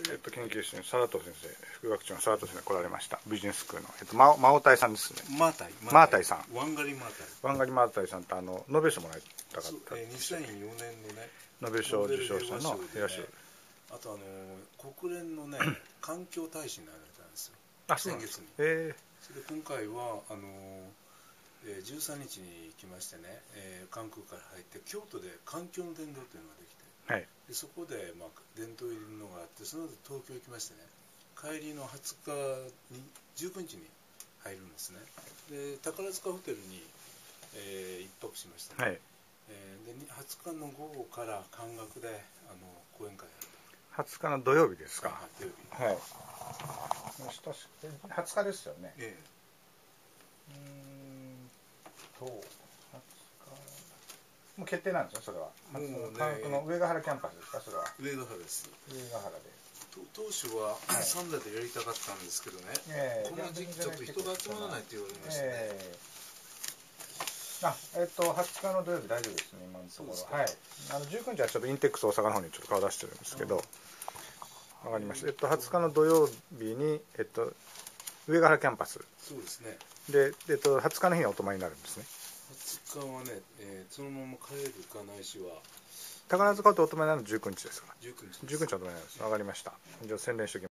研究室に佐藤先生、副学長の佐藤先生が来られました。ビジネススクールの、マオタイさんですね。マータイさん。ワンガリマータイ。ワンガリマータイさんとノーベル賞もらいたかった。2004年のね、ノーベル賞受賞者の平和賞。あと国連のね、環境大使になられたんですよ。先月に。それで今回は13日に来ましてね、韓国から入って京都で環境の伝道というのができて、はい、でそこで、伝統入りのがあって、その後東京行きましてね、帰りの20日に19日に入るんですね。で宝塚ホテルに、一泊しましたね、はい、で20日の午後から漢学で講演会やると。20日の土曜日ですか。土曜日、はい、20日ですよね。もう決定なんですね、それは。韓国の上ヶ原キャンパスですか、それは。上ヶ原です。上ヶ原で。当初は3台でやりたかったんですけどね、この時期ちょっと人が集まらないって言われましてね。20日の土曜日大丈夫ですね、今のところ。はい。19日はちょっとインテックス大阪の方にちょっと顔出してるんですけど、わかりました。20日の土曜日に、上ヶ原キャンパス。そうですね。で、20日の日にお泊まりになるんですね。20日はね、そのまま帰るかないしは。宝塚とお泊まりになるの19日ですか。19日。19日お泊まりになるんです。わかりました。じゃあ宣伝しておきます。